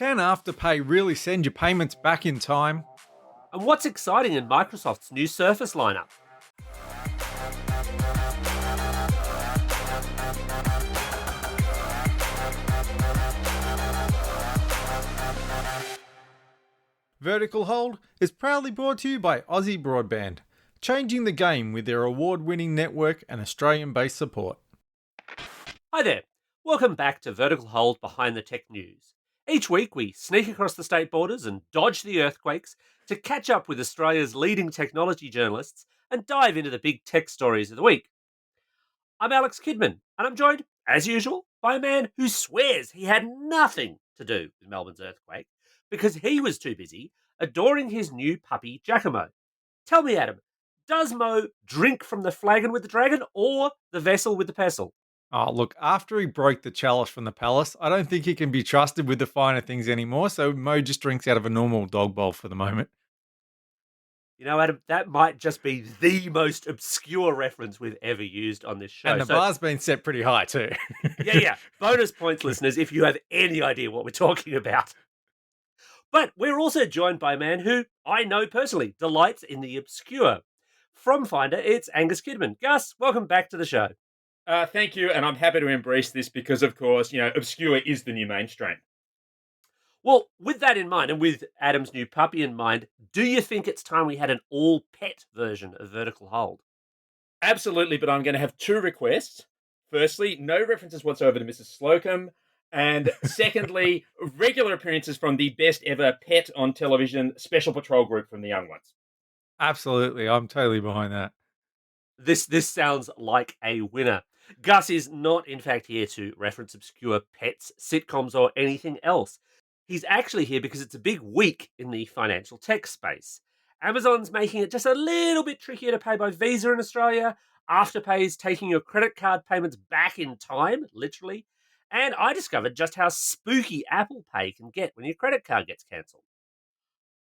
Can Afterpay really send your payments back in time? And what's exciting in Microsoft's new Surface lineup? Vertical Hold is proudly brought to you by Aussie Broadband, changing the game with their award-winning network and Australian-based support. Hi there. Welcome back to Vertical Hold Behind the Tech News. Each week we sneak across the state borders and dodge the earthquakes to catch up with Australia's leading technology journalists and dive into the big tech stories of the week. I'm Alex Kidman, and I'm joined, as usual, by a man who swears he had nothing to do with Melbourne's earthquake because he was too busy adoring his new puppy, Giacomo. Tell me, Adam, does Mo drink from the flagon with the dragon or the vessel with the pestle? Oh, look, after he broke the chalice from the palace, I don't think he can be trusted with the finer things anymore, so Mo just drinks out of a normal dog bowl for the moment. You know, Adam, that might just be the most obscure reference we've ever used on this show. And the bar's been set pretty high too. Yeah. Bonus points, listeners, if you have any idea what we're talking about. But we're also joined by a man who I know personally delights in the obscure. From Finder, it's Angus Kidman. Gus, welcome back to the show. Thank you, and I'm happy to embrace this because, of course, obscure is the new mainstream. Well, with that in mind, and with Adam's new puppy in mind, do you think it's time we had an all-pet version of Vertical Hold? Absolutely, but I'm going to have two requests. Firstly, no references whatsoever to Mrs. Slocum. And secondly, regular appearances from the best ever pet on television Special Patrol Group from the young ones. Absolutely, I'm totally behind that. This sounds like a winner. Gus is not, in fact, here to reference obscure pets, sitcoms, or anything else. He's actually here because it's a big week in the financial tech space. Amazon's making it just a little bit trickier to pay by Visa in Australia. Afterpay is taking your credit card payments back in time, literally. And I discovered just how spooky Apple Pay can get when your credit card gets cancelled.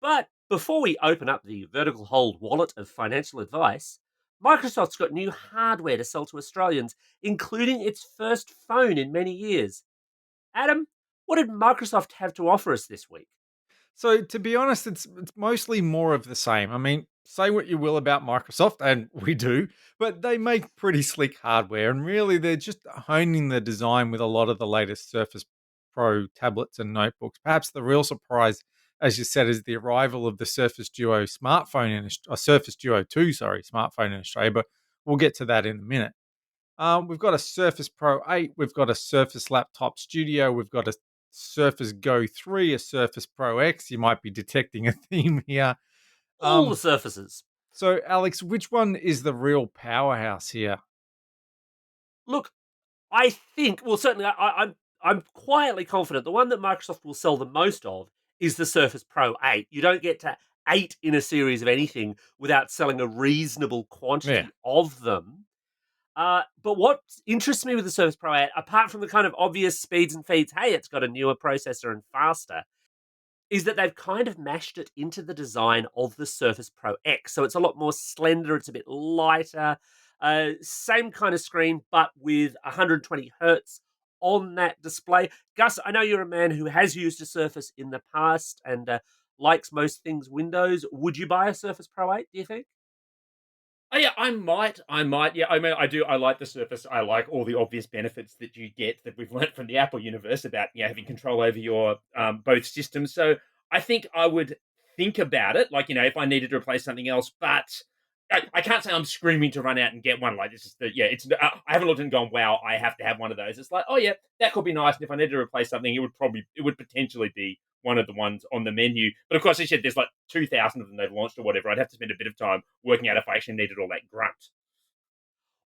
But before we open up the Vertical Hold wallet of financial advice, Microsoft's got new hardware to sell to Australians, including its first phone in many years. Adam, what did Microsoft have to offer us this week? So to be honest, it's mostly more of the same. I mean, say what you will about Microsoft, and we do, but they make pretty slick hardware, and really they're just honing the design with a lot of the latest Surface Pro tablets and notebooks. Perhaps the real surprise, as you said, is the arrival of the Surface Duo smartphone Surface Duo 2, sorry, smartphone in Australia. But we'll get to that in a minute. We've got a Surface Pro 8, we've got a Surface Laptop Studio, we've got a Surface Go 3, a Surface Pro X. You might be detecting a theme here. All the surfaces. So, Alex, which one is the real powerhouse here? Look, I think, well, certainly I'm quietly confident the one that Microsoft will sell the most of is the Surface Pro 8. You don't get to 8 in a series of anything without selling a reasonable quantity Yeah. of them. But what interests me with the Surface Pro 8, apart from the kind of obvious speeds and feeds, hey, it's got a newer processor and faster, is that they've kind of mashed it into the design of the Surface Pro X. So it's a lot more slender, it's a bit lighter, same kind of screen, but with 120 hertz on that display. Gus, I know you're a man who has used a Surface in the past and likes most things Windows. Would you buy a Surface Pro 8, do you think? Oh yeah, I might. Yeah, I mean, I do. I like the Surface. I like all the obvious benefits that you get that we've learned from the Apple universe about having control over your both systems. So I think I would think about it, like if I needed to replace something else. But I can't say I'm screaming to run out and get one. Like this is it's. I haven't looked and gone, wow, I have to have one of those. It's like, oh yeah, that could be nice. And if I needed to replace something, it would potentially be one of the ones on the menu. But of course, as you said, there's like 2,000 of them they've launched or whatever. I'd have to spend a bit of time working out if I actually needed all that grunt.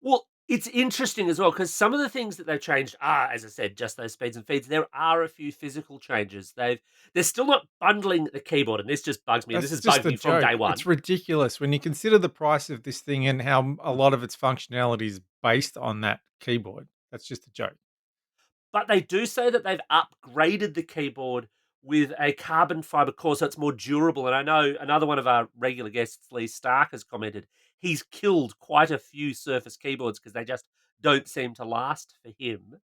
Well, it's interesting as well because some of the things that they've changed are, as I said, just those speeds and feeds. There are a few physical changes. They're still not bundling the keyboard, and this just bugs me. This That's has just bugged a me from joke. day one. It's ridiculous when you consider the price of this thing and how a lot of its functionality is based on that keyboard. That's just a joke. But they do say that they've upgraded the keyboard with a carbon fiber core, so it's more durable. And I know another one of our regular guests, Lee Stark, has commented he's killed quite a few Surface keyboards because they just don't seem to last for him.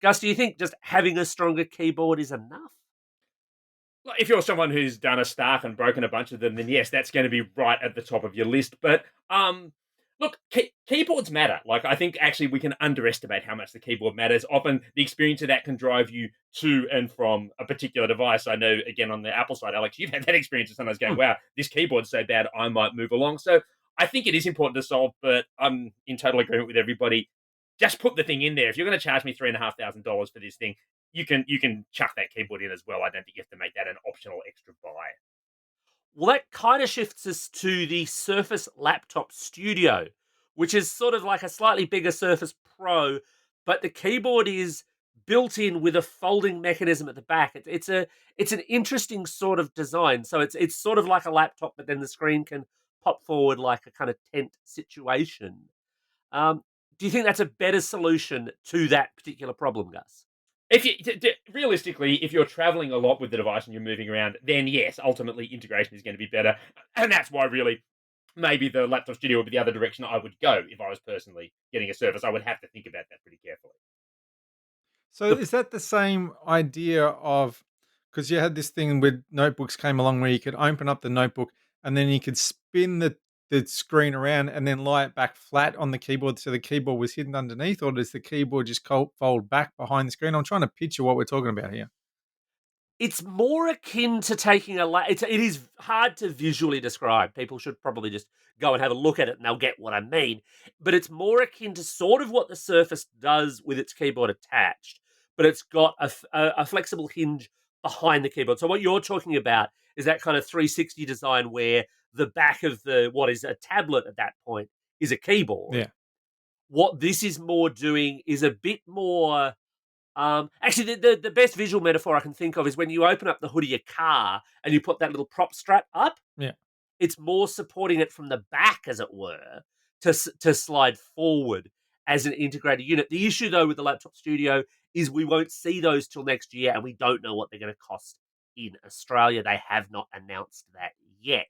Gus, do you think just having a stronger keyboard is enough? Like, if you're someone who's done a stack and broken a bunch of them, then yes, that's going to be right at the top of your list. But look, keyboards matter. Like, I think actually we can underestimate how much the keyboard matters. Often the experience of that can drive you to and from a particular device. I know, again, on the Apple side, Alex, you've had that experience of sometimes going, Hmm. "Wow, this keyboard's so bad, I might move along." So I think it is important to solve, but I'm in total agreement with everybody. Just put the thing in there. If you're going to charge me $3,500 for this thing, you can chuck that keyboard in as well. I don't think you have to make that an optional extra buy. Well, that kind of shifts us to the Surface Laptop Studio, which is sort of like a slightly bigger Surface Pro, but the keyboard is built in with a folding mechanism at the back. It's an interesting sort of design. So it's sort of like a laptop, but then the screen can pop forward like a kind of tent situation. Um, do you think that's a better solution to that particular problem, Gus? If you realistically, if you're traveling a lot with the device and you're moving around, then yes, ultimately integration is going to be better, and that's why really maybe the laptop studio would be the other direction I would go if I was personally getting a Surface. I would have to think about that pretty carefully. So The is that the same idea of, because you had this thing with notebooks came along where you could open up the notebook and then you could spin the screen around and then lie it back flat on the keyboard so the keyboard was hidden underneath, or does the keyboard just fold back behind the screen? I'm trying to picture what we're talking about here. It's more akin to taking it is hard to visually describe. People should probably just go and have a look at it and they'll get what I mean. But it's more akin to sort of what the Surface does with its keyboard attached, but it's got a flexible hinge behind the keyboard. So what you're talking about is that kind of 360 design where the back of the what is a tablet at that point is a keyboard. Yeah. What this is more doing is a bit more actually, the best visual metaphor I can think of is when you open up the hood of your car and you put that little prop strap up. Yeah. It's more supporting it from the back, as it were, to slide forward as an integrated unit. The issue, though, with the Laptop Studio is we won't see those till next year, and we don't know what they're going to cost in Australia. They have not announced that yet.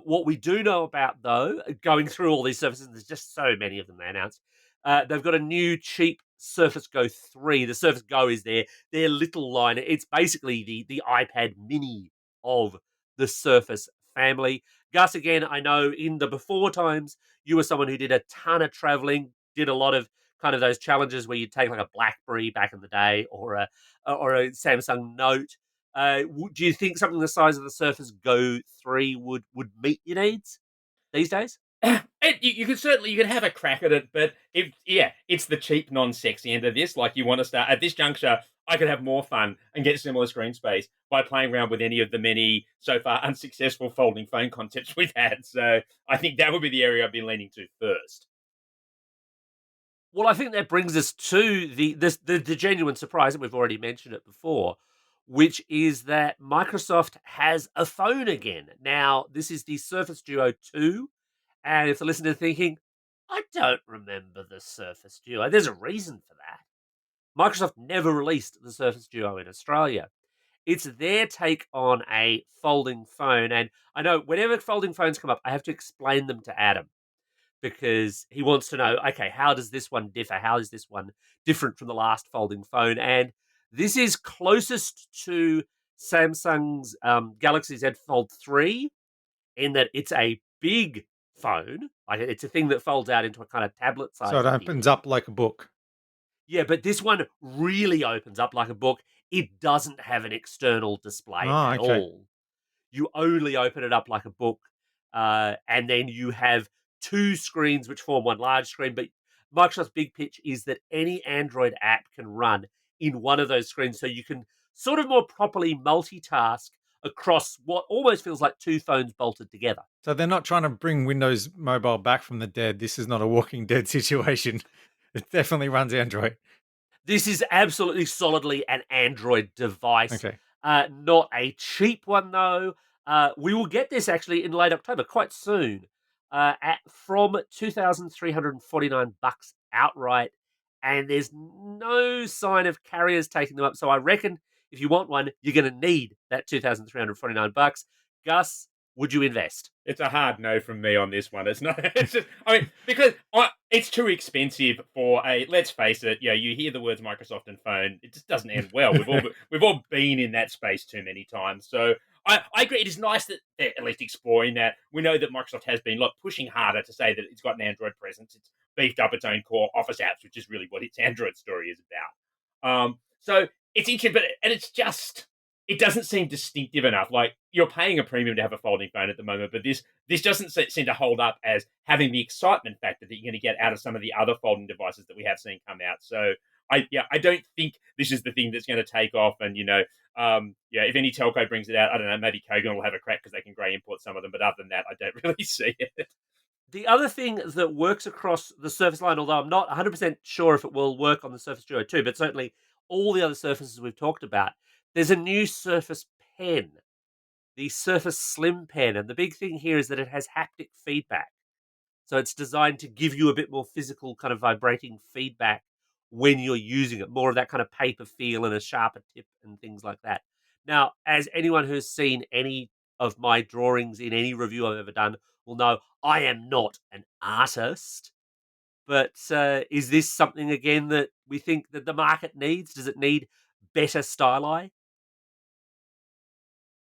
What we do know about, though, going through all these Surfaces, there's just so many of them they announced. They've got a new cheap Surface Go 3. The Surface Go is their little line. It's basically the iPad Mini of the Surface family. Gus, again, I know in the before times, you were someone who did a ton of traveling, did a lot of kind of those challenges where you'd take like a BlackBerry back in the day or a Samsung Note. Do you think something the size of the Surface Go 3 would meet your needs these days? You could certainly you could have a crack at it, but if yeah, it's the cheap, non-sexy end of this. Like, you want to start at this juncture. I could have more fun and get similar screen space by playing around with any of the many so far unsuccessful folding phone concepts we've had. So I think that would be the area I'd be leaning to first. Well, I think that brings us to the genuine surprise, and we've already mentioned it before, which is that Microsoft has a phone again. Now, this is the Surface Duo 2, and if the listener thinking, I don't remember the Surface Duo, there's a reason for that. Microsoft never released the Surface Duo in Australia. It's their take on a folding phone, and I know whenever folding phones come up, I have to explain them to Adam because he wants to know, okay, how does this one differ? How is this one different from the last folding phone? And this is closest to Samsung's Galaxy Z Fold 3 in that it's a big phone. Like, it's a thing that folds out into a kind of tablet So it size opens appearing. up like a book. Yeah, but this one really opens up like a book. It doesn't have an external display Oh, at okay. all. You only open it up like a book, and then you have two screens which form one large screen. But Microsoft's big pitch is that any Android app can run in one of those screens, so you can sort of more properly multitask across what almost feels like two phones bolted together. So they're not trying to bring Windows Mobile back from the dead. This is not a Walking Dead situation. It definitely runs Android. This is absolutely solidly an Android device, Okay. not a cheap one though. We will get this actually in late October, quite soon, at from $2,349 outright, and there's no sign of carriers taking them up. So I reckon if you want one, you're going to need that $2,349. Gus, would you invest? It's a hard no from me on this one. It's not. It's just. I mean, because it's too expensive for a. Let's face it. Yeah, you hear the words Microsoft and phone. It just doesn't end well. We've all been in that space too many times. So I agree. It is nice that they're at least exploring that. We know that Microsoft has been pushing harder to say that it's got an Android presence. It's beefed up its own core Office apps, which is really what its Android story is about. So it's interesting, and it's just it doesn't seem distinctive enough. Like you're paying a premium to have a folding phone at the moment, but this doesn't seem to hold up as having the excitement factor that you're going to get out of some of the other folding devices that we have seen come out. So I don't think this is the thing that's going to take off. And if any telco brings it out, I don't know, maybe Kogan will have a crack because they can grey import some of them. But other than that, I don't really see it. The other thing that works across the Surface line, although I'm not 100% sure if it will work on the Surface Duo 2, but certainly all the other Surfaces we've talked about, there's a new Surface Pen, the Surface Slim Pen. And the big thing here is that it has haptic feedback. So it's designed to give you a bit more physical kind of vibrating feedback when you're using it, more of that kind of paper feel and a sharper tip and things like that. Now, as anyone who's seen any of my drawings in any review I've ever done will know, I am not an artist. But is this something, again, that we think that the market needs? Does it need better styli?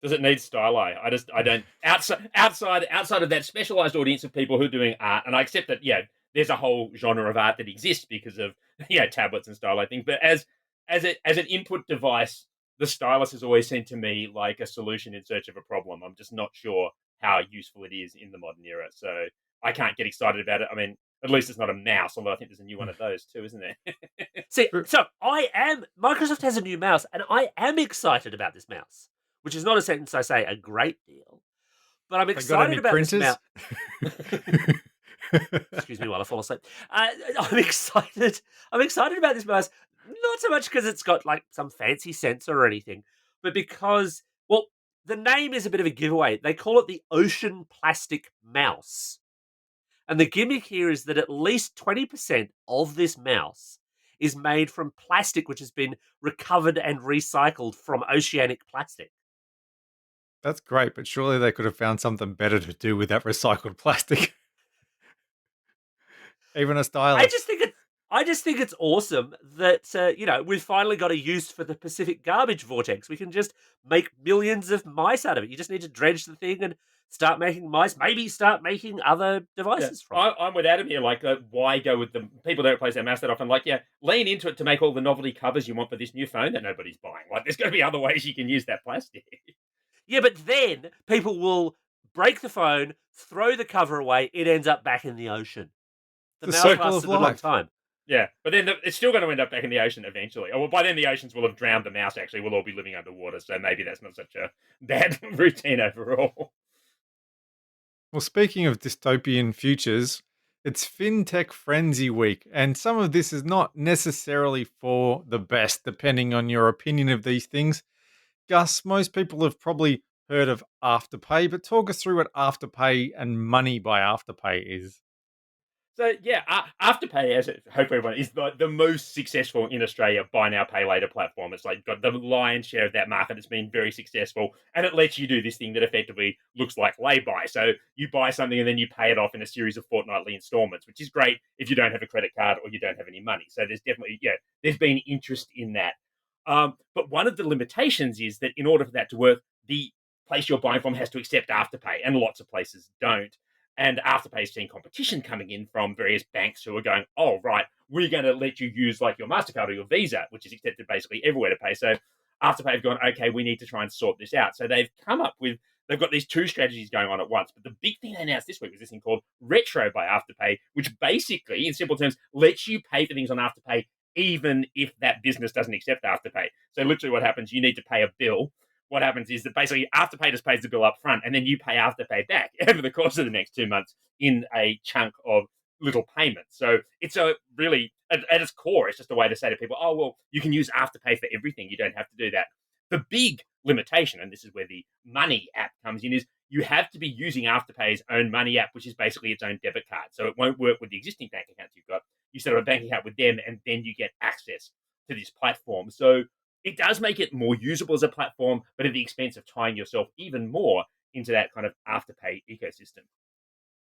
Does it need styli? I don't outside of that specialized audience of people who are doing art, and I accept that there's a whole genre of art that exists because of tablets and styli things. But as an input device, the stylus has always seemed to me like a solution in search of a problem. I'm just not sure how useful it is in the modern era, so I can't get excited about it. I mean, at least it's not a mouse, although I think there's a new one of those too, isn't there? See, so Microsoft has a new mouse, and I am excited about this mouse, which is not a sentence I say a great deal, but I'm They got excited any about this printers? mouse. Excuse me while I fall asleep. I'm excited. I'm excited about this mouse, not so much because it's got like some fancy sensor or anything, but because, well, the name is a bit of a giveaway. They call it the Ocean Plastic Mouse. And the gimmick here is that at least 20% of this mouse is made from plastic which has been recovered and recycled from oceanic plastic. That's great, but surely they could have found something better to do with that recycled plastic. Even a I stylus. just think it's awesome that we've finally got a use for the Pacific garbage vortex. We can just make millions of mice out of it. You just need to dredge the thing and start making mice. Maybe start making other devices from it. I'm with Adam here. Like, why go with the people don't replace their mouse that often? Like, lean into it to make all the novelty covers you want for this new phone that nobody's buying. Like, there's going to be other ways you can use that plastic. Yeah, but then people will break the phone, throw the cover away. It ends up back in the ocean. The The mouse circle lasts of a good long life. time. Yeah, but then it's still going to end up back in the ocean eventually. Or by then the oceans will have drowned the mouse. Actually, we'll all be living underwater. So maybe that's not such a bad routine overall. Well, speaking of dystopian futures, it's FinTech Frenzy Week, and some of this is not necessarily for the best, depending on your opinion of these things. Gus, most people have probably heard of Afterpay, but talk us through what Afterpay and Money by Afterpay is. So Afterpay, as I hope everyone is the most successful in Australia buy now pay later platform. It's like got the lion's share of that market. It's been very successful, and it lets you do this thing that effectively looks like lay-by. So you buy something and then you pay it off in a series of fortnightly installments, which is great if you don't have a credit card or you don't have any money. So there's definitely there's been interest in that. But one of the limitations is that in order for that to work, the place you're buying from has to accept Afterpay, and lots of places don't. And Afterpay's seen competition coming in from various banks who are going, oh, right, we're going to let you use like your MasterCard or your Visa, which is accepted basically everywhere to pay. So Afterpay have gone, okay, we need to try and sort this out. So they've got these two strategies going on at once. But the big thing they announced this week was this thing called Retro by Afterpay, which basically, in simple terms, lets you pay for things on Afterpay even if that business doesn't accept Afterpay. So literally what happens, you need to pay a bill. What happens is that basically Afterpay just pays the bill up front and then you pay Afterpay back over the course of the next 2 months in a chunk of little payments. So it's a really, at its core, it's just a way to say to people, oh, well, you can use Afterpay for everything. You don't have to do that. The big limitation, and this is where the Money app comes in, is you have to be using Afterpay's own Money app, which is basically its own debit card. So it won't work with the existing bank accounts you've got. You set up a bank account with them and then you get access to this platform. So it does make it more usable as a platform, but at the expense of tying yourself even more into that kind of Afterpay ecosystem.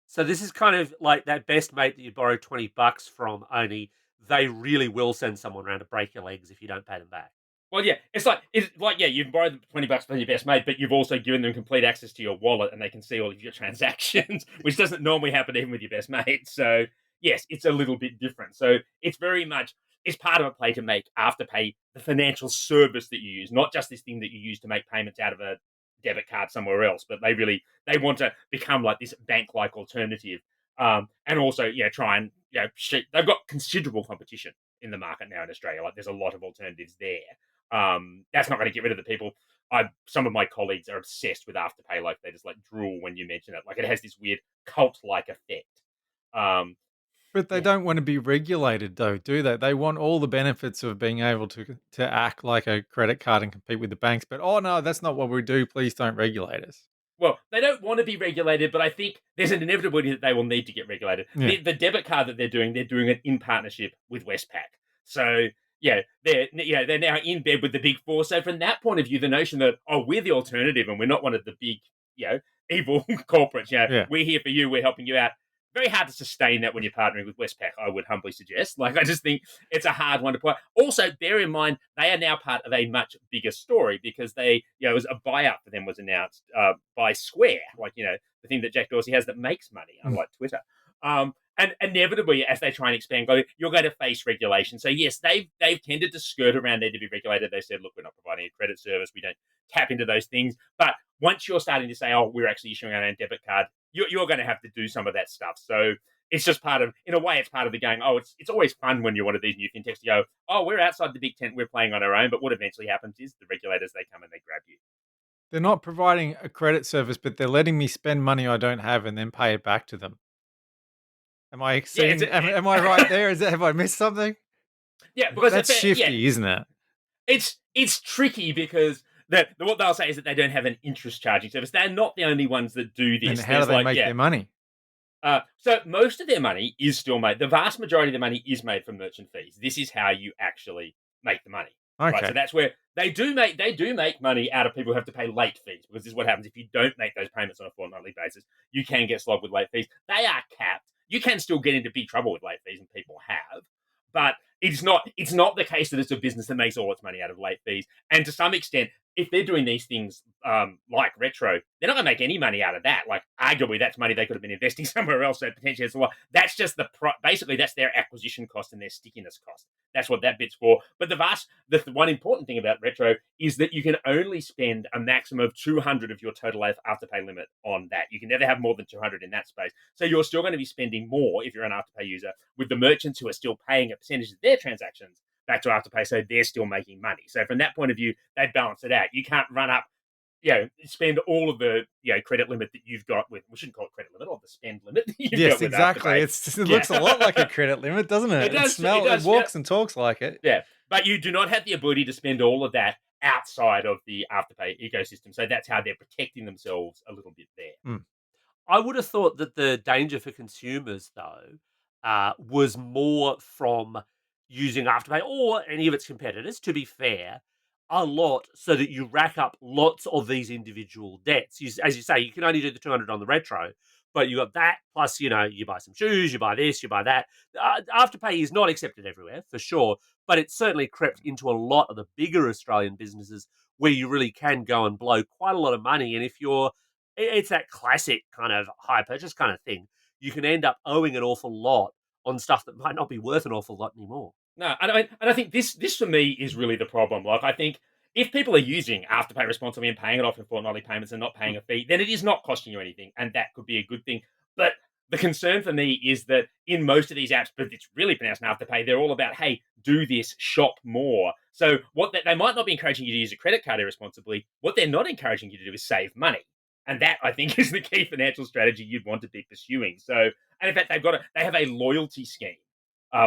So this is kind of like that best mate that you borrow $20 from, only they really will send someone around to break your legs if you don't pay them back. Well, yeah, yeah, you've borrowed them $20 from your best mate, but you've also given them complete access to your wallet, and they can see all of your transactions, which doesn't normally happen even with your best mate. So yes, it's a little bit different. So it's very much it's part of a play to make Afterpay the financial service that you use, not just this thing that you use to make payments out of a debit card somewhere else. But they want to become like this bank-like alternative, and also try and they've got considerable competition in the market now in Australia. Like there's a lot of alternatives there. That's not going to get rid of the people. Some of my colleagues are obsessed with Afterpay. Like they just like drool when you mention it. Like it has this weird cult-like effect. Um, But they yeah. don't want to be regulated, though, do they? They want all the benefits of being able to act like a credit card and compete with the banks. But oh no, that's not what we do. Please don't regulate us. Well, they don't want to be regulated, but I think there's an inevitability that they will need to get regulated. Yeah. The debit card that they're doing it in partnership with Westpac. So yeah, they're now in bed with the big four. So from that point of view, the notion that we're the alternative and we're not one of the big evil corporates. Yeah. We're here for you. We're helping you out. Very hard to sustain that when you're partnering with Westpac, I would humbly suggest. Like, I just think it's a hard one to put. Also, bear in mind, they are now part of a much bigger story because it was a buyout for them was announced by Square, the thing that Jack Dorsey has that makes money, unlike Twitter. And inevitably, as they try and expand globally, you're going to face regulation. So yes, they've tended to skirt around there to be regulated. They said, look, we're not providing a credit service. We don't tap into those things. But once you're starting to say, we're actually issuing our own debit card, you're going to have to do some of that stuff. So it's just in a way, it's part of the game. It's always fun when you're one of these new fintechs to go, we're outside the big tent, we're playing on our own. But what eventually happens is the regulators, they come and they grab you. They're not providing a credit service, but they're letting me spend money I don't have and then pay it back to them. Am I Yeah, seeing? Am I right there? Have I missed something? yeah, because That's shifty, isn't it? it's tricky because what they'll say is that they don't have an interest charging service. They're not the only ones that do this. And how do they make their money? So most of their money is still made. The vast majority of the money is made from merchant fees. This is how you actually make the money. Okay. Right? So that's where they do make money out of people who have to pay late fees, because this is what happens if you don't make those payments on a fortnightly basis. You can get slogged with late fees. They are capped. You can still get into big trouble with late fees, and people have. But it's not the case that it's a business that makes all its money out of late fees. And to some extent, if they're doing these things like Retro, they're not going to make any money out of that. Like, arguably, that's money they could have been investing somewhere else. So potentially, that's just basically that's their acquisition cost and their stickiness cost. That's what that bit's for. But the one important thing about Retro is that you can only spend a maximum of 200 of your total Afterpay limit on that. You can never have more than 200 in that space. So you're still going to be spending more if you're an Afterpay user, with the merchants who are still paying a percentage of their transactions back to Afterpay, so they're still making money. So from that point of view, they balance it out. You can't run up, spend all of the credit limit that you've got with. We shouldn't call it credit limit, or the spend limit. That you've got with exactly. Afterpay. It looks a lot like a credit limit, doesn't it? It walks and talks like it. Yeah, but you do not have the ability to spend all of that outside of the Afterpay ecosystem. So that's how they're protecting themselves a little bit there. I would have thought that the danger for consumers, though, was more from using Afterpay or any of its competitors, to be fair, a lot, so that you rack up lots of these individual debts. As you say, you can only do the 200 on the Retro, but you got that, plus, you buy some shoes, you buy this, you buy that. Afterpay is not accepted everywhere, for sure, but it's certainly crept into a lot of the bigger Australian businesses where you really can go and blow quite a lot of money. And if it's that classic kind of high purchase kind of thing, you can end up owing an awful lot on stuff that might not be worth an awful lot anymore. No, and I think this for me is really the problem. Like, I think if people are using Afterpay responsibly and paying it off in fortnightly payments and not paying a fee, then it is not costing you anything, and that could be a good thing. But the concern for me is that in most of these apps, but it's really pronounced in Afterpay, they're all about, hey, do this, shop more. So they might not be encouraging you to use a credit card irresponsibly. What they're not encouraging you to do is save money. And that, I think, is the key financial strategy you'd want to be pursuing. So, and in fact, they have a loyalty scheme,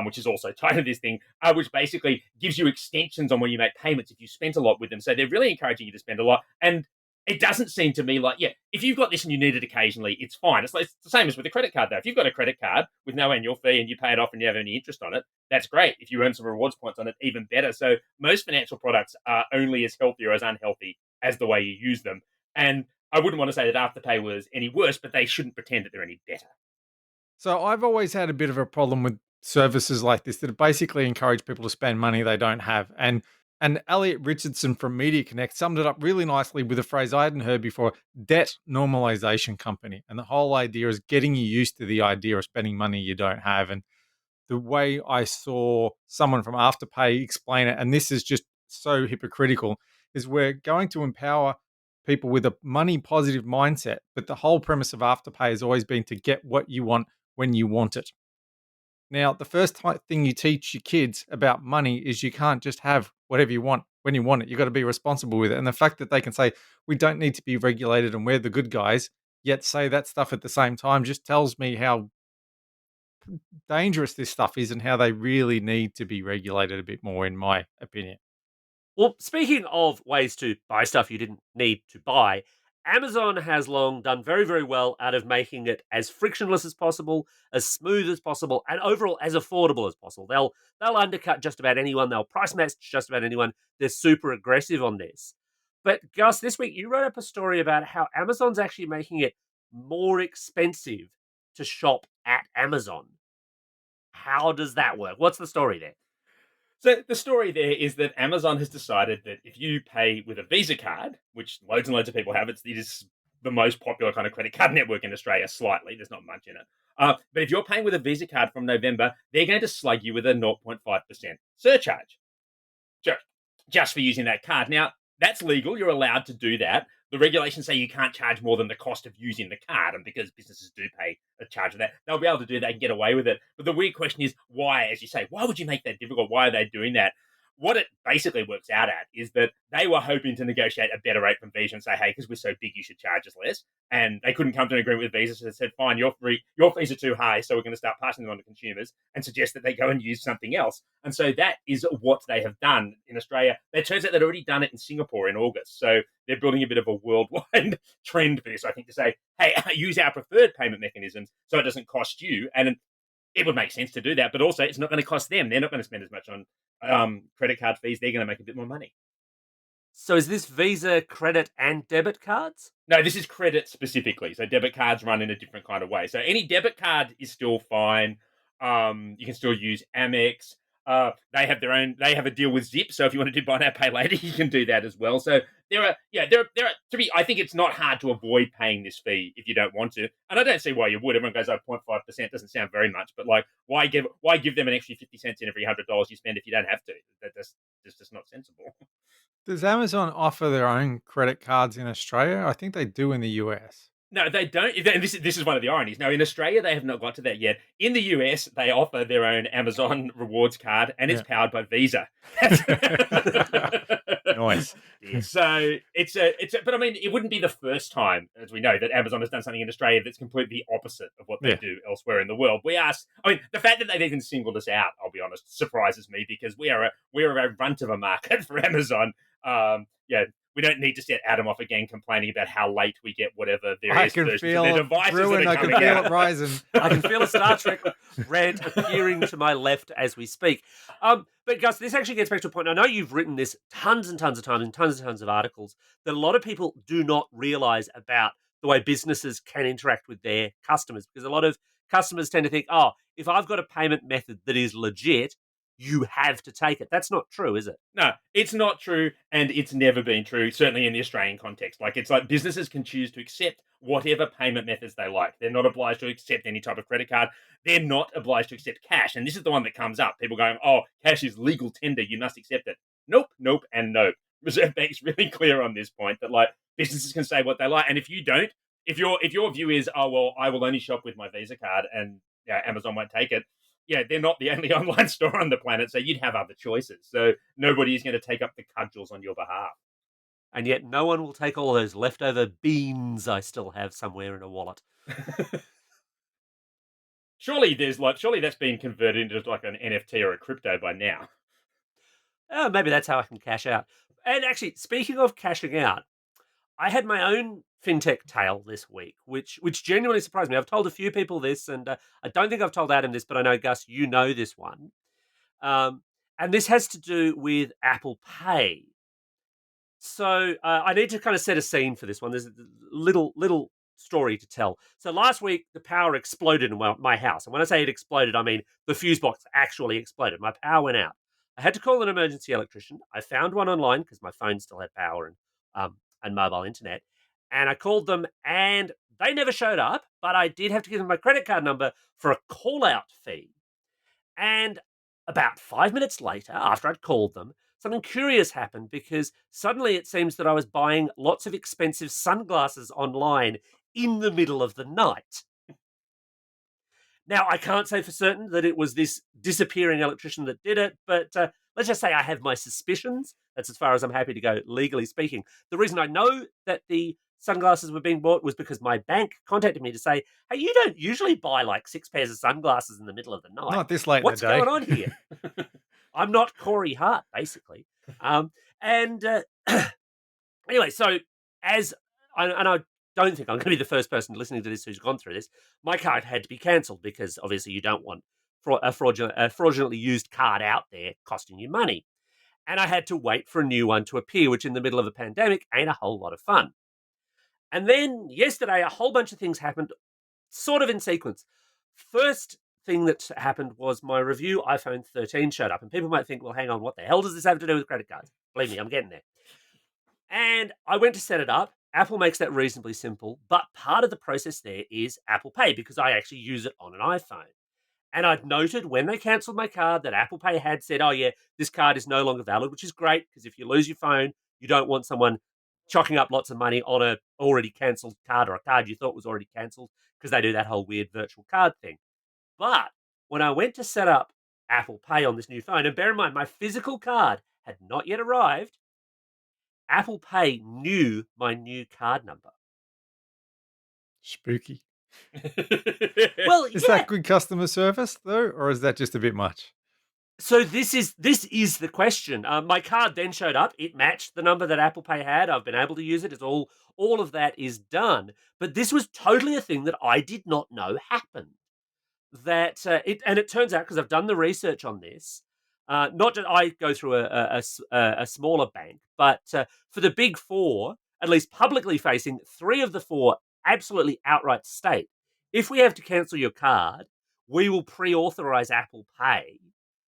which is also tied to this thing, which basically gives you extensions on when you make payments if you spent a lot with them. So they're really encouraging you to spend a lot. And it doesn't seem to me like, if you've got this and you need it occasionally, it's fine. It's the same as with a credit card, though. If you've got a credit card with no annual fee and you pay it off and you have any interest on it, that's great. If you earn some rewards points on it, even better. So most financial products are only as healthy or as unhealthy as the way you use them. And I wouldn't want to say that Afterpay was any worse, but they shouldn't pretend that they're any better. So I've always had a bit of a problem with services like this that basically encourage people to spend money they don't have. And Elliot Richardson from Media Connect summed it up really nicely with a phrase I hadn't heard before: debt normalization company. And the whole idea is getting you used to the idea of spending money you don't have. And the way I saw someone from Afterpay explain it, and this is just so hypocritical, is we're going to empower people with a money positive mindset. But the whole premise of Afterpay has always been to get what you want when you want it. Now, the first thing you teach your kids about money is you can't just have whatever you want when you want it. You've got to be responsible with it. And the fact that they can say, we don't need to be regulated and we're the good guys, yet say that stuff at the same time just tells me how dangerous this stuff is and how they really need to be regulated a bit more, in my opinion. Well, speaking of ways to buy stuff you didn't need to buy, Amazon has long done very, very well out of making it as frictionless as possible, as smooth as possible, and overall as affordable as possible. They'll undercut just about anyone. They'll price match just about anyone. They're super aggressive on this. But Gus, this week you wrote up a story about how Amazon's actually making it more expensive to shop at Amazon. How does that work? What's the story there? So the story there is that Amazon has decided that if you pay with a Visa card, which loads and loads of people have, it is the most popular kind of credit card network in Australia, slightly. There's not much in it. But if you're paying with a Visa card from November, they're going to slug you with a 0.5% surcharge just for using that card. Now, that's legal. You're allowed to do that. The regulations say you can't charge more than the cost of using the card. And because businesses do pay a charge for that, they'll be able to do that and get away with it. But the weird question is why, as you say, why would you make that difficult? Why are they doing that? What it basically works out at is that they were hoping to negotiate a better rate from Visa and say, hey, because we're so big, you should charge us less. And they couldn't come to an agreement with Visa, so they said, fine, your fees are too high, so we're going to start passing them on to consumers and suggest that they go and use something else. And so that is what they have done in Australia. It turns out they'd already done it in Singapore in August. So they're building a bit of a worldwide trend for this, I think, to say, hey, use our preferred payment mechanisms so it doesn't cost you. And it would make sense to do that, but also it's not going to cost them. They're not going to spend as much on credit card fees. They're going to make a bit more money. So is this Visa credit and debit cards? No, this is credit specifically. So debit cards run in a different kind of way. So any debit card is still fine. You can still use Amex. They have their own. They have a deal with Zip. So if you want to do buy now pay later, you can do that as well. So there are. To me, I think it's not hard to avoid paying this fee if you don't want to. And I don't see why you would. Everyone goes, 0.5% doesn't sound very much, but like, why give them an extra 50 cents in every $100 you spend if you don't have to? That's just not sensible. Does Amazon offer their own credit cards in Australia? I think they do in the US. No, they don't. And this is one of the ironies. Now, in Australia, they have not got to that yet. In the US, they offer their own Amazon rewards card, and it's powered by Visa. Nice. So but I mean, it wouldn't be the first time, as we know, that Amazon has done something in Australia that's completely opposite of what they do elsewhere in the world. The fact that they've even singled us out, I'll be honest, surprises me because we are a runt of a market for Amazon. We don't need to set Adam off again complaining about how late we get whatever various versions of their devices brewing, that are coming out. I can feel it rising. I can feel a Star Trek rant appearing to my left as we speak. But Gus, this actually gets back to a point. I know you've written this tons and tons of times in tons and tons of articles that a lot of people do not realize about the way businesses can interact with their customers. Because a lot of customers tend to think, oh, if I've got a payment method that is legit, you have to take it. That's not true, is it? No, it's not true, and it's never been true, certainly in the Australian context. It's like businesses can choose to accept whatever payment methods they like. They're not obliged to accept any type of credit card. They're not obliged to accept cash. And this is the one that comes up. People going, oh, cash is legal tender. You must accept it. Nope, and nope. Reserve Bank's really clear on this point that businesses can say what they like. And if you don't, if your view is, oh, well, I will only shop with my Visa card and Amazon won't take it, they're not the only online store on the planet, so you'd have other choices. So nobody is going to take up the cudgels on your behalf. And yet no one will take all those leftover beans I still have somewhere in a wallet. Surely that's been converted into an NFT or a crypto by now. Oh, maybe that's how I can cash out. And actually, speaking of cashing out, I had my own fintech tale this week, which genuinely surprised me. I've told a few people this, and I don't think I've told Adam this, but I know, Gus, you know this one. And this has to do with Apple Pay. So I need to kind of set a scene for this one. There's a little story to tell. So last week the power exploded in my house, and when I say it exploded, I mean the fuse box actually exploded. My power went out. I had to call an emergency electrician. I found one online because my phone still had power and mobile internet, and I called them, and they never showed up. But I did have to give them my credit card number for a call out fee. And about 5 minutes later, after I'd called them, something curious happened because suddenly it seems that I was buying lots of expensive sunglasses online in the middle of the night. Now, I can't say for certain that it was this disappearing electrician that did it, but let's just say I have my suspicions. That's as far as I'm happy to go, legally speaking. The reason I know that the sunglasses were being bought was because my bank contacted me to say, hey, you don't usually buy like 6 pairs of sunglasses in the middle of the night. Not this late in the What's day. going on here? I'm not Corey Hart, basically. And anyway, so as I don't think I'm going to be the first person listening to this who's gone through this. My card had to be cancelled because obviously you don't want a fraudulently used card out there costing you money. And I had to wait for a new one to appear, which in the middle of a pandemic ain't a whole lot of fun. And then yesterday, a whole bunch of things happened, sort of in sequence. First thing that happened was my review iPhone 13 showed up. And people might think, well, hang on, what the hell does this have to do with credit cards? Believe me, I'm getting there. And I went to set it up. Apple makes that reasonably simple, but part of the process there is Apple Pay because I actually use it on an iPhone. And I'd noted when they cancelled my card that Apple Pay had said, oh, yeah, this card is no longer valid, which is great because if you lose your phone, you don't want someone chalking up lots of money on a already cancelled card or a card you thought was already cancelled because they do that whole weird virtual card thing. But when I went to set up Apple Pay on this new phone, and bear in mind, my physical card had not yet arrived, Apple Pay knew my new card number. Spooky. Well, Is yeah. that good customer service though, or is that just a bit much? So this is the question. My card then showed up. It matched the number that Apple Pay had. I've been able to use it. It's all of that is done. But this was totally a thing that I did not know happened. That it turns out because I've done the research on this. Not that I go through a smaller bank, but for the big four, at least publicly facing, 3 of the 4 absolutely outright state if we have to cancel your card, we will pre-authorize Apple Pay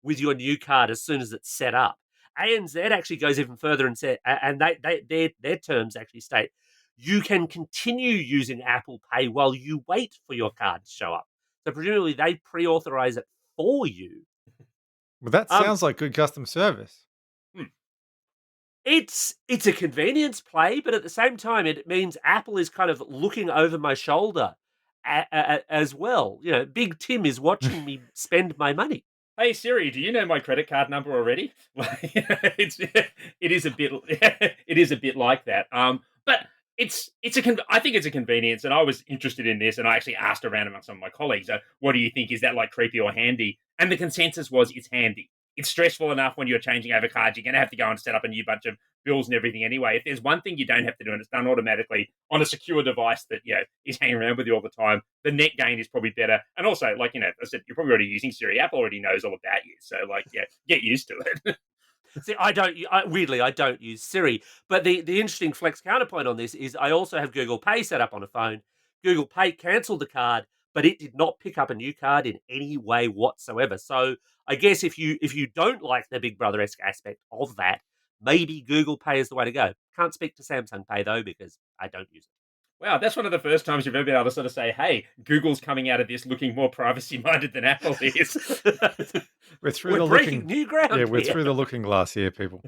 with your new card as soon as it's set up. ANZ actually goes even further and said, and their terms actually state you can continue using Apple Pay while you wait for your card to show up. So presumably they pre-authorize it for you. Well, that sounds like good customer service. It's a convenience play, but at the same time, it means Apple is kind of looking over my shoulder as well. You know, Big Tim is watching me spend my money. Hey Siri, do you know my credit card number already? It is a bit like that. But I think it's a convenience, and I was interested in this, and I actually asked around among some of my colleagues, what do you think? Is that like creepy or handy? And the consensus was it's handy. It's stressful enough when you're changing over cards. You're going to have to go and set up a new bunch of bills and everything anyway. If there's one thing you don't have to do, and it's done automatically on a secure device that is hanging around with you all the time, the net gain is probably better. And also, like I said, you're probably already using Siri. Apple already knows all about you, so get used to it. See, weirdly, I don't use Siri. But the interesting flex counterpoint on this is I also have Google Pay set up on a phone. Google Pay cancelled the card, but it did not pick up a new card in any way whatsoever. So I guess if you don't like the Big Brother-esque aspect of that, maybe Google Pay is the way to go. Can't speak to Samsung Pay, though, because I don't use it. Wow, that's one of the first times you've ever been able to sort of say, hey, Google's coming out of this looking more privacy-minded than Apple is. We're breaking new ground. Yeah, we're through the looking glass here, people.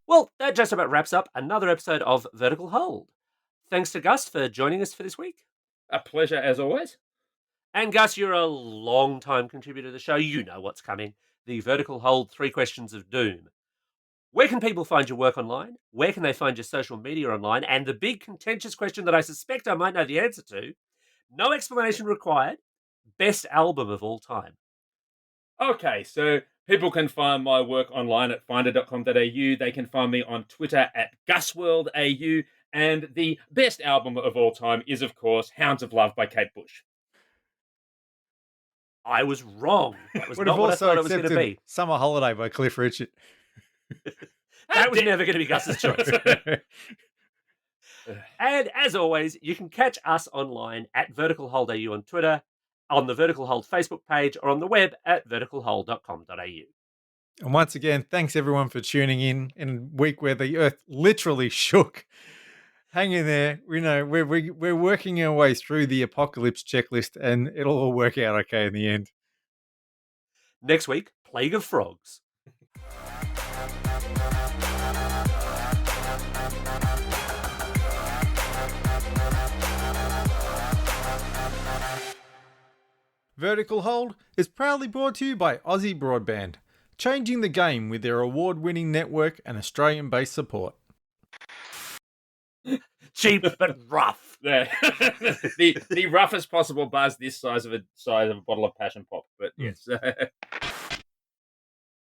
Well, that just about wraps up another episode of Vertical Hold. Thanks to Gus for joining us for this week. A pleasure, as always. And Gus, you're a long-time contributor to the show. You know what's coming. The Vertical Hold 3 Questions of Doom. Where can people find your work online? Where can they find your social media online? And the big contentious question that I suspect I might know the answer to, no explanation required, best album of all time. Okay, so people can find my work online at finder.com.au. They can find me on Twitter at GusWorldAU. And the best album of all time is, of course, Hounds of Love by Kate Bush. I was wrong. That was not what I thought it was going to be. Summer Holiday by Cliff Richard. That was never going to be Gus's choice. And as always, you can catch us online at Vertical Hold AU on Twitter, on the Vertical Hold Facebook page, or on the web at verticalhold.com.au. And once again, thanks everyone for tuning in a week where the earth literally shook. Hang in there. We know we're working our way through the apocalypse checklist, and it'll all work out okay in the end. Next week, Plague of Frogs. Vertical Hold is proudly brought to you by Aussie Broadband, changing the game with their award-winning network and Australian-based support. Cheap but rough. The roughest possible buzz this size of a bottle of passion pop, but yes.